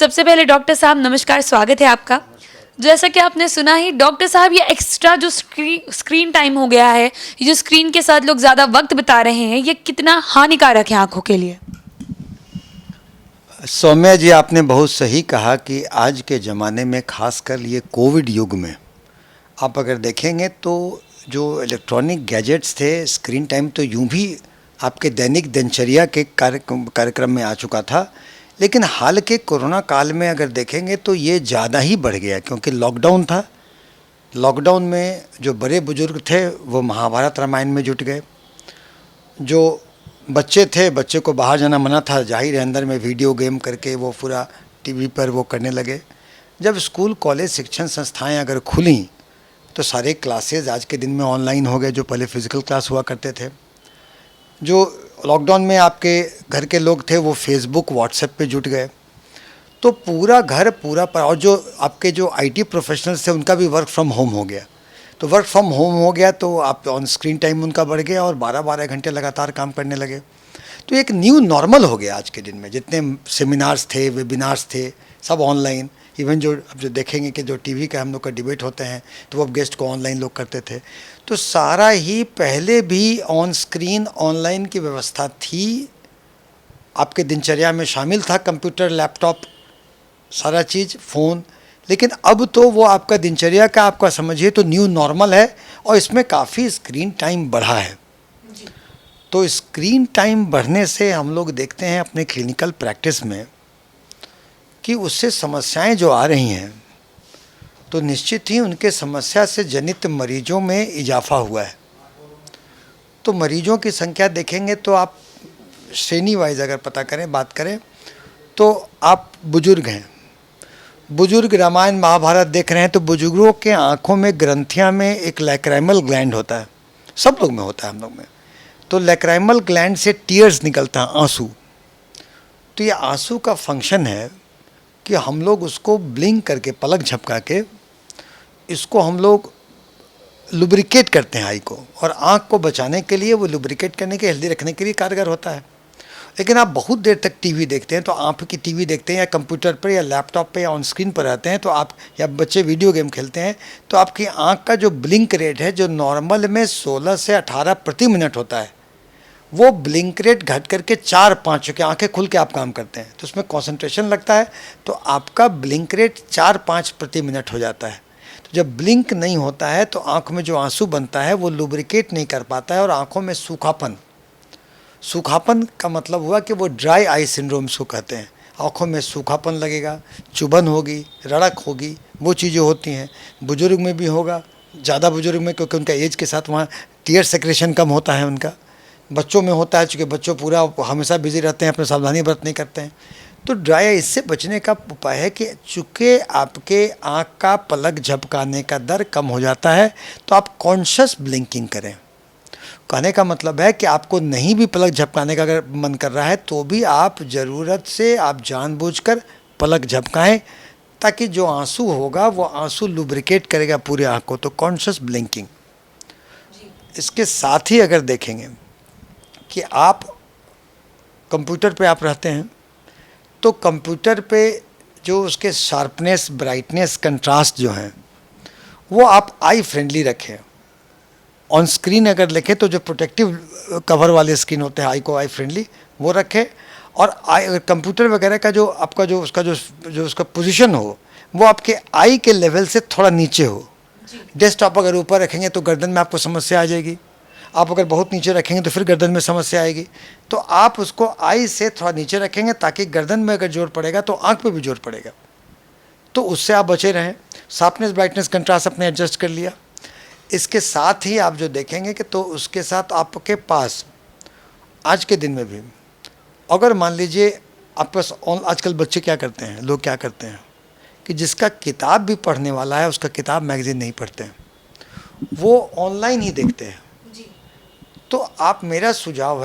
सबसे पहले डॉक्टर साहब नमस्कार, स्वागत है आपका। जैसा कि आपने सुना ही डॉक्टर साहब, ये एक्स्ट्रा जो स्क्रीन टाइम हो गया है, ये जो स्क्रीन के साथ लोग ज़्यादा वक्त बिता रहे हैं, ये कितना हानिकारक है आंखों के लिए? सौम्या जी, आपने बहुत सही कहा कि आज के ज़माने में खासकर ये कोविड युग में आप अगर देखेंगे तो जो इलेक्ट्रॉनिक गैजेट्स थे, स्क्रीन टाइम तो यूं भी आपके दैनिक दिनचर्या के कार्यक्रम में आ चुका था, लेकिन हाल के कोरोना काल में अगर देखेंगे तो ये ज़्यादा ही बढ़ गया, क्योंकि लॉकडाउन था। लॉकडाउन में जो बड़े बुजुर्ग थे वो महाभारत रामायण में जुट गए। जो बच्चे थे, बच्चे को बाहर जाना मना था, जाहिर है अंदर में वीडियो गेम करके वो पूरा टीवी पर वो करने लगे। जब स्कूल कॉलेज शिक्षण संस्थाएं अगर खुलीं तो सारे क्लासेस आज के दिन में ऑनलाइन हो गए, जो पहले फिज़िकल क्लास हुआ करते थे। जो लॉकडाउन में आपके घर के लोग थे वो फेसबुक व्हाट्सएप पे जुट गए, तो पूरा घर और जो आपके जो आईटी प्रोफेशनल्स थे उनका भी वर्क फ्रॉम होम हो गया। तो वर्क फ्रॉम होम हो गया तो आप ऑन स्क्रीन टाइम उनका बढ़ गया और 12-12 घंटे लगातार काम करने लगे। तो एक न्यू नॉर्मल हो गया आज के दिन में। जितने सेमिनार्स थे, वेबिनार्स थे, सब ऑनलाइन। इवन जो अब जो देखेंगे कि जो टीवी का हम लोग का डिबेट होते हैं तो वो अब गेस्ट को ऑनलाइन लोग करते थे। तो सारा ही पहले भी ऑन स्क्रीन ऑनलाइन की व्यवस्था थी, आपके दिनचर्या में शामिल था। कंप्यूटर, लैपटॉप, सारा चीज़, फ़ोन। लेकिन अब तो वो आपका दिनचर्या का आपका समझिए तो न्यू नॉर्मल है और इसमें काफ़ी स्क्रीन टाइम बढ़ा है। तो स्क्रीन टाइम बढ़ने से हम लोग देखते हैं अपने क्लिनिकल प्रैक्टिस में कि उससे समस्याएं जो आ रही हैं तो निश्चित ही उनके समस्या से जनित मरीजों में इजाफा हुआ है। तो मरीजों की संख्या देखेंगे तो आप श्रेणी वाइज अगर पता करें, बात करें तो आप बुजुर्ग हैं, बुजुर्ग रामायण महाभारत देख रहे हैं तो बुजुर्गों के आँखों में ग्रंथियाँ में एक लैक्राइमल ग्लैंड होता है, सब लोग में होता है, हम लोग में। तो लैक्राइमल ग्लैंड से टीयर्स निकलता है, आंसू। तो ये आंसू का फंक्शन है कि हम लोग उसको ब्लिंक करके, पलक झपका के इसको हम लोग लुब्रिकेट करते हैं आई को, और आँख को बचाने के लिए वो लुब्रिकेट करने के, हेल्दी रखने के लिए कारगर होता है। लेकिन आप बहुत देर तक टीवी देखते हैं तो आँख की टीवी देखते हैं या कंप्यूटर पर या लैपटॉप पे या ऑन स्क्रीन पर रहते हैं तो आप, या बच्चे वीडियो गेम खेलते हैं तो आपकी आँख का जो ब्लिंक रेट है, जो नॉर्मल में 16 से 18 प्रति मिनट होता है, वो ब्लिंक रेट घट करके 4-5, चुके आँखें खुल के आप काम करते हैं तो उसमें कंसंट्रेशन लगता है, तो आपका ब्लिंक रेट 4-5 प्रति मिनट हो जाता है। तो जब ब्लिंक नहीं होता है तो आँख में जो आंसू बनता है वो लुब्रिकेट नहीं कर पाता है और आँखों में सूखापन का मतलब हुआ कि वो ड्राई आई सिंड्रोम उसको कहते हैं। आँखों में सूखापन लगेगा, चुभन होगी, रड़क होगी, वो चीज़ें होती हैं। बुजुर्ग में भी होगा, ज़्यादा बुजुर्ग में, क्योंकि उनका एज के साथ वहाँ टीयर सेक्रेशन कम होता है उनका। बच्चों में होता है, चूँकि बच्चों पूरा हमेशा बिजी रहते हैं, अपने सावधानी बरत नहीं करते हैं। तो ड्राई आई, इससे बचने का उपाय है कि चूँकि आपके आँख का पलक झपकाने का दर कम हो जाता है तो आप कॉन्शियस ब्लिंकिंग करें। कहने का मतलब है कि आपको नहीं भी पलक झपकाने का अगर मन कर रहा है तो भी आप ज़रूरत से आप जानबूझकर पलक झपकाएं, ताकि जो आंसू होगा वो आंसू लुब्रिकेट करेगा पूरे आँख को। तो कॉन्शियस ब्लिंकिंग। इसके साथ ही अगर देखेंगे कि आप कंप्यूटर पे आप रहते हैं तो कंप्यूटर पे जो उसके शार्पनेस, ब्राइटनेस, कंट्रास्ट जो हैं वो आप आई फ्रेंडली रखें। ऑन स्क्रीन अगर लिखें तो जो प्रोटेक्टिव कवर वाले स्क्रीन होते हैं आई को आई फ्रेंडली, वो रखें। और आई कंप्यूटर वगैरह का जो आपका जो उसका पोजीशन हो वो आपके आई के लेवल से थोड़ा नीचे हो। डेस्कटॉप अगर ऊपर रखेंगे तो गर्दन में आपको समस्या आ जाएगी, आप अगर बहुत नीचे रखेंगे तो फिर गर्दन में समस्या आएगी। तो आप उसको आई से थोड़ा नीचे रखेंगे ताकि गर्दन में अगर जोर पड़ेगा तो आँख पे भी जोर पड़ेगा, तो उससे आप बचे रहें। शार्पनेस, ब्राइटनेस, कंट्रास्ट अपने एडजस्ट कर लिया। इसके साथ ही आप जो देखेंगे कि तो उसके साथ आपके पास आज के दिन में भी अगर मान लीजिए आपके पास, आजकल बच्चे क्या करते हैं, लोग क्या करते हैं कि जिसका किताब भी पढ़ने वाला है उसका किताब मैगज़ीन नहीं पढ़ते हैं, वो ऑनलाइन ही देखते हैं। तो आप, मेरा सुझाव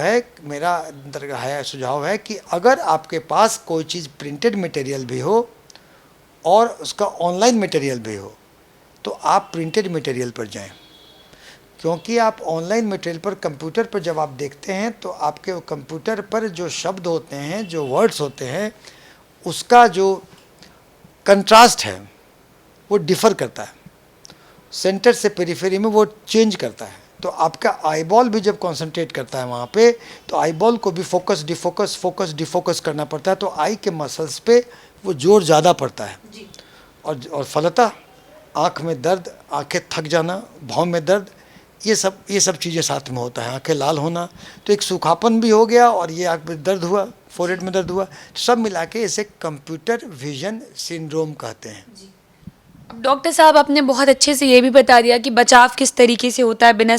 है कि अगर आपके पास कोई चीज़ प्रिंटेड मटेरियल भी हो और उसका ऑनलाइन मटेरियल भी हो तो आप प्रिंटेड मटेरियल पर जाएं, क्योंकि आप ऑनलाइन मटेरियल पर, कंप्यूटर पर जब आप देखते हैं तो आपके कंप्यूटर पर जो शब्द होते हैं, जो वर्ड्स होते हैं, उसका जो कंट्रास्ट है वो डिफ़र करता है, सेंटर से पेरिफेरी में वो चेंज करता है। तो आपका आईबॉल भी जब कॉन्सेंट्रेट करता है वहाँ पे, तो आईबॉल को भी फोकस डिफोकस करना पड़ता है, तो आई के मसल्स पे वो जोर ज़्यादा पड़ता है। और फलतः आँख में दर्द, आँखें थक जाना, भौं में दर्द, ये सब चीज़ें साथ में होता है। आँखें लाल होना, तो एक सूखापन भी हो गया और ये आँख में दर्द हुआ, फोरहेड में दर्द हुआ, सब मिला के इसे कंप्यूटर विजन सिंड्रोम कहते हैं। अब डॉक्टर साहब आपने बहुत अच्छे से ये भी बता दिया कि बचाव किस तरीके से होता है बिना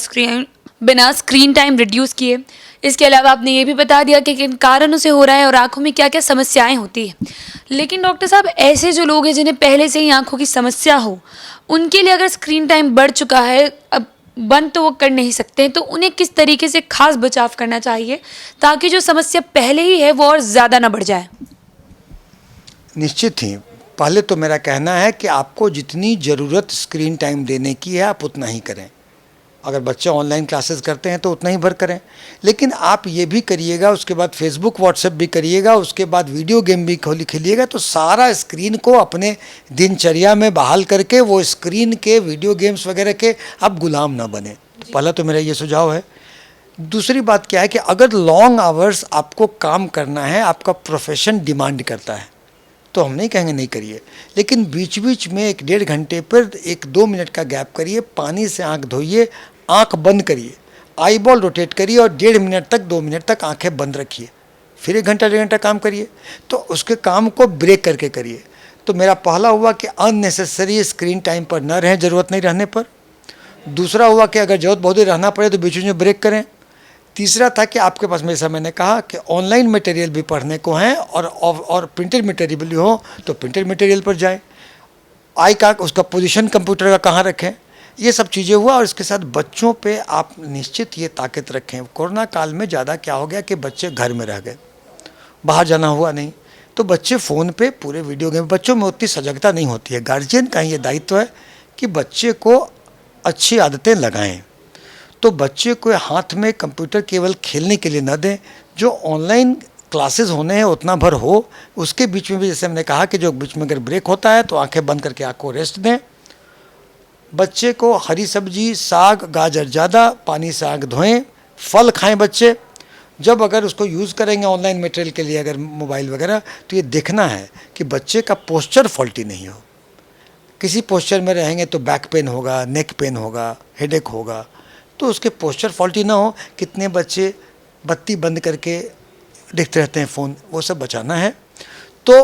स्क्रीन टाइम रिड्यूस किए। इसके अलावा आपने ये भी बता दिया कि किन कारणों से हो रहा है और आंखों में क्या क्या समस्याएं होती हैं। लेकिन डॉक्टर साहब, ऐसे जो लोग हैं जिन्हें पहले से ही आंखों की समस्या हो, उनके लिए अगर स्क्रीन टाइम बढ़ चुका है, अब बंद तो वो कर नहीं सकते, तो उन्हें किस तरीके से खास बचाव करना चाहिए ताकि जो समस्या पहले ही है वो और ज़्यादा ना बढ़ जाए? निश्चित ही, पहले तो मेरा कहना है कि आपको जितनी ज़रूरत स्क्रीन टाइम देने की है आप उतना ही करें। अगर बच्चे ऑनलाइन क्लासेस करते हैं तो उतना ही भर करें, लेकिन आप ये भी करिएगा, उसके बाद फेसबुक व्हाट्सएप भी करिएगा, उसके बाद वीडियो गेम भी खेलिएगा, तो सारा स्क्रीन को अपने दिनचर्या में बहाल करके वो स्क्रीन के वीडियो गेम्स वगैरह के आप गुलाम ना बने। तो पहला तो मेरा ये सुझाव है। दूसरी बात क्या है कि अगर लॉन्ग आवर्स आपको काम करना है, आपका प्रोफेशन डिमांड करता है, तो हम नहीं कहेंगे नहीं करिए, लेकिन बीच बीच में 1-1.5 घंटे पर 1-2 मिनट का गैप करिए, पानी से आंख धोइए, आंख बंद करिए, आई बॉल रोटेट करिए और 1.5 मिनट तक 2 मिनट तक आंखें बंद रखिए, फिर 1 घंटा 1.5 घंटा काम करिए। तो उसके काम को ब्रेक करके करिए। तो मेरा पहला हुआ कि अननेसेसरी स्क्रीन टाइम पर न रहें ज़रूरत नहीं रहने पर। दूसरा हुआ कि अगर ज़रूरत बहुत ही रहना पड़े तो बीच में ब्रेक करें। तीसरा था कि आपके पास, जैसा मैंने कहा कि ऑनलाइन मटेरियल भी पढ़ने को हैं और प्रिंटेड मटेरियल भी हो तो प्रिंटेड मटेरियल पर जाएं। आई का उसका पोजीशन कंप्यूटर का कहाँ रखें, ये सब चीज़ें हुआ। और इसके साथ बच्चों पे आप निश्चित ये ताकत रखें। कोरोना काल में ज़्यादा क्या हो गया कि बच्चे घर में रह गए, बाहर जाना हुआ नहीं, तो बच्चे फ़ोन पे पूरे वीडियो गेम, बच्चों में उतनी सजगता नहीं होती है। गार्जियन का ये दायित्व है कि बच्चे को अच्छी आदतें लगाएं। तो बच्चे को हाथ में कंप्यूटर केवल खेलने के लिए न दें, जो ऑनलाइन क्लासेस होने हैं उतना भर हो, उसके बीच में भी जैसे हमने कहा कि जो बीच में अगर ब्रेक होता है तो आंखें बंद करके आँख को रेस्ट दें। बच्चे को हरी सब्जी, साग, गाजर ज़्यादा, पानी से आँख धोएं, फल खाएं बच्चे। जब अगर उसको यूज़ करेंगे ऑनलाइन मटेरियल के लिए, अगर मोबाइल वगैरह, तो ये देखना है कि बच्चे का पोस्चर फॉल्टी नहीं हो। किसी पोस्चर में रहेंगे तो बैक पेन होगा, नेक पेन होगा, हेडेक होगा, तो उसके पोस्चर फॉल्टी ना हो। कितने बच्चे बत्ती बंद करके देखते रहते हैं फ़ोन, वो सब बचाना है। तो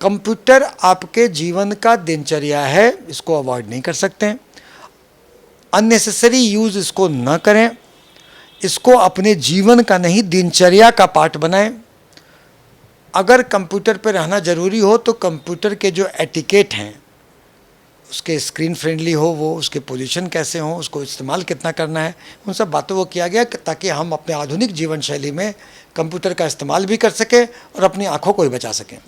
कंप्यूटर आपके जीवन का दिनचर्या है, इसको अवॉइड नहीं कर सकते हैं। अननेसेसरी यूज़ इसको ना करें, इसको अपने जीवन का नहीं दिनचर्या का पार्ट बनाएं। अगर कंप्यूटर पर रहना ज़रूरी हो तो कंप्यूटर के जो एटिकेट हैं, उसके स्क्रीन फ्रेंडली हो, वो उसके पोजीशन कैसे हो, उसको इस्तेमाल कितना करना है, उन सब बातों को किया गया ताकि हम अपने आधुनिक जीवन शैली में कंप्यूटर का इस्तेमाल भी कर सकें और अपनी आँखों को भी बचा सकें।